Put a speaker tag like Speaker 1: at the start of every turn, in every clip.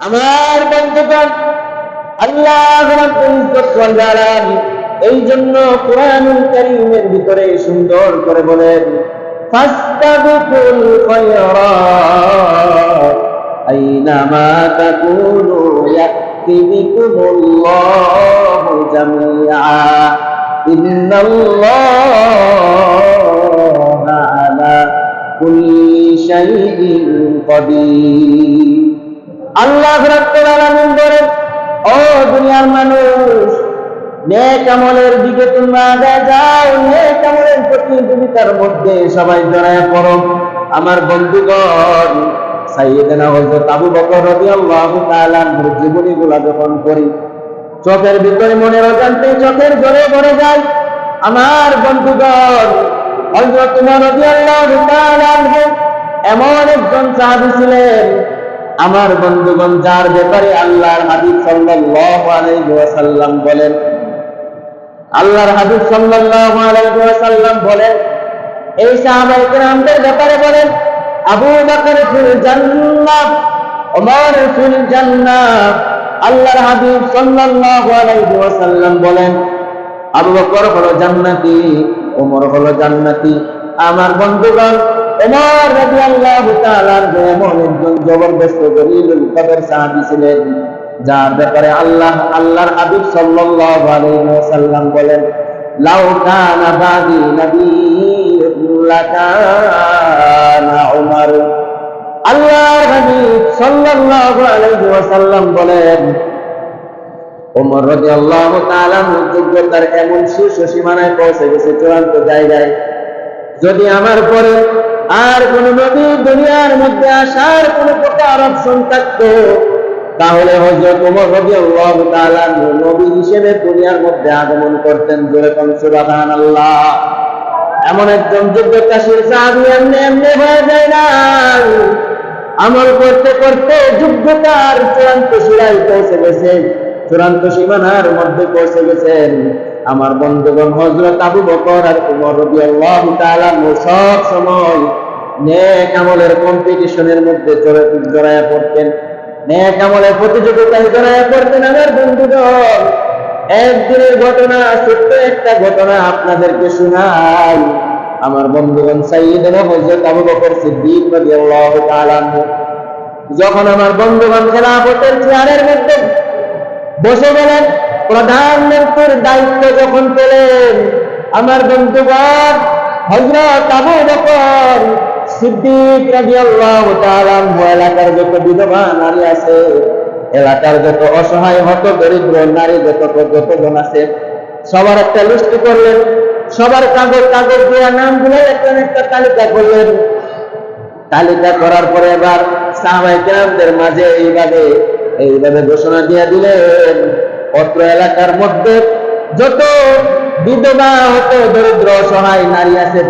Speaker 1: আমার বন্ধুগণ, আল্লাহ রাব্বুল ইজ্জত ওয়াল জালাল এই জন্য কোরআনুল কারীমের ভিতরে সুন্দর করে বলেন, ফাস্তাবিকুল খায়রাত আইনামা তাকুনু ইয়াতি বিকুমুল্লাহু জামিআ ইন্নাল্লাহা আলা কুল্লি শাইইন কাদির। আল্লাহ রাব্বুল আলামিন বলেন, ও দুনিয়ার মানুষ, নেক আমলের দিকে তোমরা আগায় যাও, নেক আমলের প্রতিযোগিতার মধ্যে সবাই জড়ায় পড়ো। আমার বন্ধুগণ, সাইয়েদনা হযরত আবু বকর রাদিয়াল্লাহু তাআলা আনহুর জীবনীগুলো যখন পড়ি, চোখের ভিতরে মনের অজান্তে চোখের জলে ভরে যায়। আমার বন্ধুগণ, হযরত উমর রাদিয়াল্লাহু তাআলা আনহু এমন একজন সাহাবী ছিলেন, আমার বন্ধুগণ, যার ব্যাপারে আল্লাহর হাবিব সাল্লাল্লাহু আলাইহি ওয়াসাল্লাম বলেন, আল্লাহর হাবিব সাল্লাল্লাহু আলাইহি ওয়াসাল্লাম বলেন, এই সাহাবায়ে কেরামদের ব্যাপারে বলেন, আবু বকর ফিল জান্নাহ, ওমর ফিল জান্নাহ। আল্লাহর হাবিব সাল্লাল্লাহু আলাইহি ওয়াসাল্লাম বলেন, আবু বকর হলো জান্নাতি, ওমর হলো জান্নাতি। আমার বন্ধুগণ, ওমর রাদিয়াল্লাহু তাআলা এমন একজন জবরদস্ত জলিলুল কদর সাহাবী ছিলেন, যার ব্যাপারে আল্লাহর হাবিব সাল্লাল্লাহু আলাইহি ওয়াসাল্লাম বলেন, লাউ কানা বাদি নাবিয়্যুন লাকানা উমর। আল্লাহর হাবিব সাল্লাল্লাহু আলাইহি ওয়াসাল্লাম বলেন, ওমর রাদিয়াল্লাহু তাআলা যোগ্যতার এমন শীর্ষ সীমানায় পৌঁছে গেছে, চূড়ান্ত জায়গায়। যদি আমার পরে আর কোন নবী দুনিয়ার মধ্যে আসার কোন প্রকার অপশন থাকতো, তাহলে হযরত ওমর রাদিয়াল্লাহু তাআলা নবী হিসেবে দুনিয়ার মধ্যে আগমন করতেন। জোরে কোন সুবহানাল্লাহ। এমন একজন যোগ্যতাশীল সাহাবী এমনি হয়ে যায় না, আমল করতে করতে যোগ্যতার চূড়ান্ত সীমায় পৌঁছে গেছে, চূড়ান্ত সীমানার মধ্যে পৌঁছে গেছেন। আমার বন্ধুগণ, হযরত আবু বকর আর ওমর রাদিয়াল্লাহু তাআলা সব সময় নেক আমলের কম্পিটিশনের মধ্যে জড়ায়া পড়তেন, নেক আমলের প্রতিযোগিতায় জড়ায়া পড়তেন। আমার বন্ধুগণ, একদিনের ঘটনা, ছোট্ট একটা ঘটনা আপনাদেরকে শোনাই। আমার বন্ধুগণ, সাইয়েদনা হযরত আবু বকর সিদ্দিক রাদিয়াল্লাহু তাআলা যখন আমার বন্ধুগণ খেলাফতের চেয়ারের মধ্যে বসে গেলেন, প্রধানমন্ত্রীর দায়িত্ব যখন পেলেন, আমার বন্ধুগণ, হযরত আবু বকর সিদ্দিক রাদিয়াল্লাহু তাআলা এলাকার যত বিধবা নারী আছে, এলাকার যত অসহায় হত দরিদ্র নারী যতজন আছে, সবার একটা লিস্ট করলেন, সবার কাগজ দিয়ে নামগুলো একটা তালিকা করলেন। তালিকা করার পরে এবার সাহাবায়ে কেরামদের মাঝে এইভাবে ঘোষণা দিয়ে দিলেন, অত্র এলাকার মধ্যে যত বিধবা হত দরিদ্র অসহায় নারী আছে,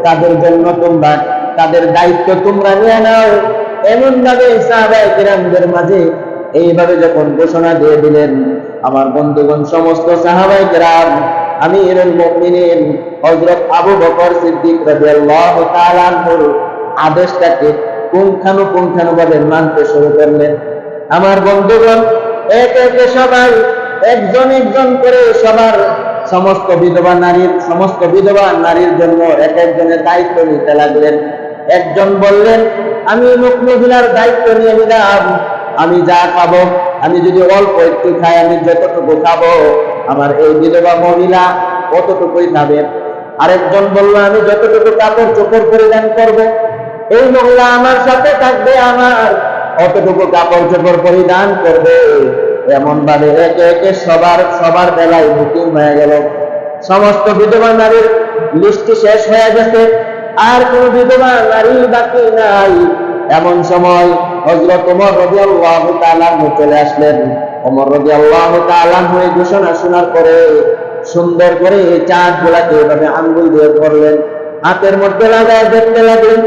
Speaker 1: তাদের জন্য তোমরা, তাদের দায়িত্ব তোমরা নিয়ে নাও। এমন ভাবে সাহাবায়ে কেরামদের মাঝে এইভাবে যখন ঘোষণা দিয়ে দিলেন, আমার বন্ধুগণ, সমস্ত সাহাবায়ে কেরাম আমিরুল মুমিনিন হযরত আবু বকর সিদ্দিক রাদিয়াল্লাহু তাআলা আনহুর আদেশটাকে পুঙ্খানুপুঙ্খানুভাবে মানতে শুরু করলেন। আমার বন্ধুগণ, একে একে সবাই একজন একজন করে সমস্ত বিধবা নারীর জন্য এক একজনের দায়িত্ব নিতে লাগলেন। একজন বললেন, আমি মহিলার দায়িত্ব নিয়ে নিলাম, আমি যা খাবো, আমি যদি অল্প একটু খাই, আমি যতটুকু খাবো, আমার এই বিধবা মহিলা অতটুকুই খাবে। আরেকজন বলল, আমি যতটুকু কাপড় চোপড় পরিধান করবো, এই মহিলা আমার সাথে থাকবে, আমার অতটুকু কাপড় চোপড় পরিধান করবে। এমন ভাবে একে একে সবার বেলায় বুকিং হয়ে গেল। সমস্ত বিধবা নারীর লিস্ট শেষ হয়ে গেছে, আর কোন বিধবা নারী বাকি নাই। এমন সময় হযরত ওমর রাদিয়াল্লাহু তাআলা চলে আসলেন। ওমর রাদিয়াল্লাহু তাআলা এই ঘোষণা শোনার পরে সুন্দর করে এই চাঁদ গুলাকে এভাবে আঙ্গুল দিয়ে ধরলেন, হাতের মধ্যে লাগায় দেখতে লাগলেন,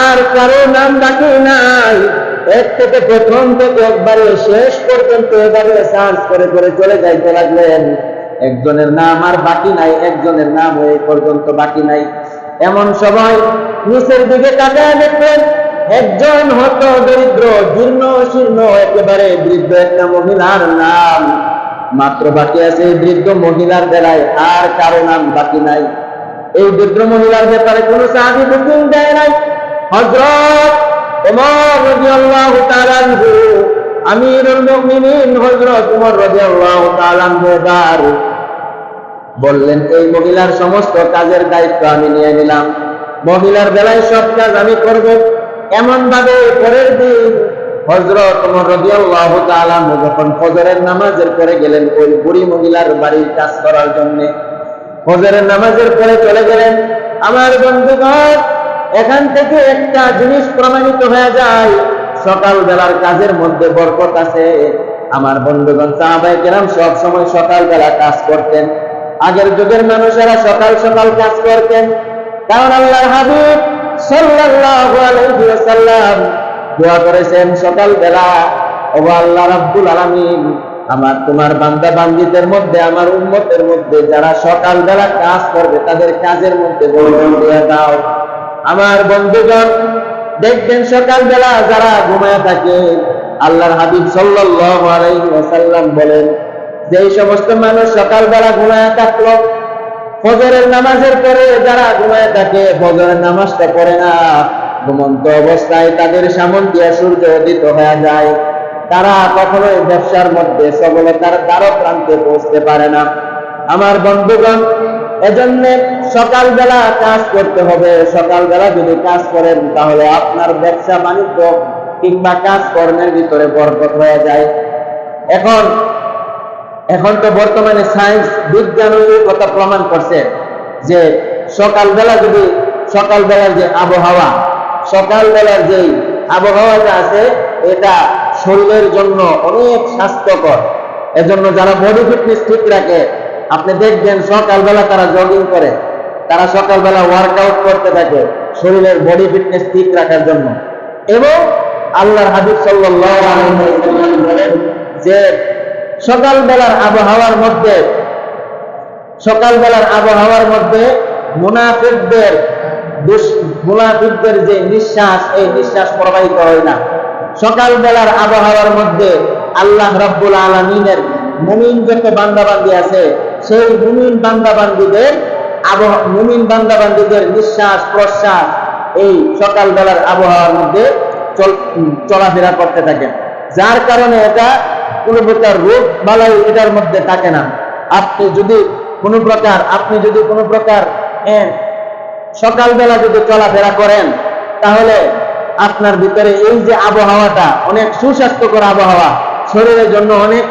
Speaker 1: আর কারো নাম বাকি নাই। এক থেকে প্রথম থেকে একবারে শেষ পর্যন্ত এভাবে সার্চ করে করে চলে যাইতে লাগলেন। একজনের নাম আর বাকি নাই, একজনের নাম এই পর্যন্ত বাকি নাই। এমন সময় নিচের দিকে তাকায় দেখলেন, একজন হত দরিদ্র জীর্ণ শীর্ণ একেবারে বৃদ্ধ একটা মহিলার নাম মাত্র বাকি আছে। এই বৃদ্ধ মহিলার বেলায় আর কারো নাম বাকি নাই। এই বৃদ্ধ মহিলার ব্যাপারে কোন সাহাবী বুকিং দেয় নাই। হযরত ওমর রাদিয়াল্লাহু তাআলা আনহু, আমিরুল মুমিনিন হযরত ওমর রাদিয়াল্লাহু তাআলা আনহু বললেন, এই মহিলার সমস্ত কাজের দায়িত্ব আমি নিয়ে নিলাম। মহিলার বেলায় সব কাজ আমি করব। এমন ভাবে পরের দিন হযরত ওমর রাদিয়াল্লাহু তাআলা যখন ফজরের নামাজের পরে গেলেন ওই বুড়ি মহিলার বাড়ির কাজ করার জন্য, ফজরের নামাজের পরে চলে গেলেন। আমার বন্ধুগণ, এখান থেকে একটা জিনিস প্রমাণিত হয়ে যায়, সকাল বেলার কাজের মধ্যে বরকত আছে। আমার বন্ধুগণ, সাহাবায়ে কেরাম সব সময় সকাল বেলা কাজ করতেন। আগের যুগের মানুষেরা সকাল সকাল কাজ করতেন, কারণ আল্লাহর হাবিব সাল্লাল্লাহু আলাইহি ওয়াসাল্লাম দোয়া করেছেন সকাল বেলা, ও আল্লাহ রাব্বুল আলামিন, আমার তোমার বান্দা বান্দীদের মধ্যে, আমার উম্মতের মধ্যে যারা সকাল বেলা কাজ করবে তাদের কাজের মধ্যে বরকত দিয়ে দাও। আমার বন্ধুগণ, দেখবেন সকাল বেলা যারা ঘুমায় থাকে, আল্লাহর হাবিব সাল্লাল্লাহু আলাইহি ওয়াসাল্লাম বলেন, যেই সমস্ত মানুষ সকাল বেলা ঘুমায় থাকলো, ফজরের নামাজের পরে যারা ঘুমায় থাকে, ফজরের নামাজটা পড়ে না, ঘুমন্ত অবস্থায় তাদের সামন দিয়া সূর্য উদিত হয়ে যায়, তারা কখনোই ব্যবসার মধ্যে সফলতার দ্বার প্রান্তে পৌঁছতে পারে না। আমার বন্ধুগণ, এজন্য সকালবেলা কাজ করতে হবে। সকালবেলা যদি কাজ করেন তাহলে আপনার ব্যবসা বাণিজ্য কিংবা কাজকর্মের ভিতরে বরকত হয়ে যায়। এখন তো বর্তমানে সায়েন্স বিজ্ঞান এই কথা প্রমাণ করছে যে সকালবেলার যে আবহাওয়া, সকালবেলার যে আবহাওয়াটা আছে এটা শরীরের জন্য অনেক স্বাস্থ্যকর। এজন্য যারা বডি ফিটনেস ঠিক রাখে, আপনি দেখবেন সকালবেলা তারা জগিং করে, তারা সকালবেলা ওয়ার্কআউট করতে থাকে শরীরের বডি ফিটনেস ঠিক রাখার জন্য। এবং আল্লাহর হাবিব সাল্লাল্লাহু আলাইহি ওয়াসাল্লাম বলেন যে সকালবেলার আবহাওয়ার মধ্যে মুনাফিকদের যে নিঃশ্বাস, এই নিঃশ্বাস প্রবাহিত হয় না। সকালবেলার আবহাওয়ার মধ্যে আল্লাহ রাব্বুল আলামিনের মুমিন যত বান্দাবান্দি আছে, সেই মুমিন বান্দাবান্দিদের নিঃশ্বাস প্রশ্বাস এই সকালবেলার আবহাওয়ার মধ্যে চলাফেরা করতে থাকে, যার কারণে এটা কোনো প্রকার রোগ বালাই এটার মধ্যে থাকে না। আপনি যদি কোনো প্রকার সকালবেলা যদি চলাফেরা করেন, তাহলে আপনার ভিতরে এই যে আবহাওয়াটা অনেক সুস্বাস্থ্যকর আবহাওয়া, শরীরের জন্য অনেক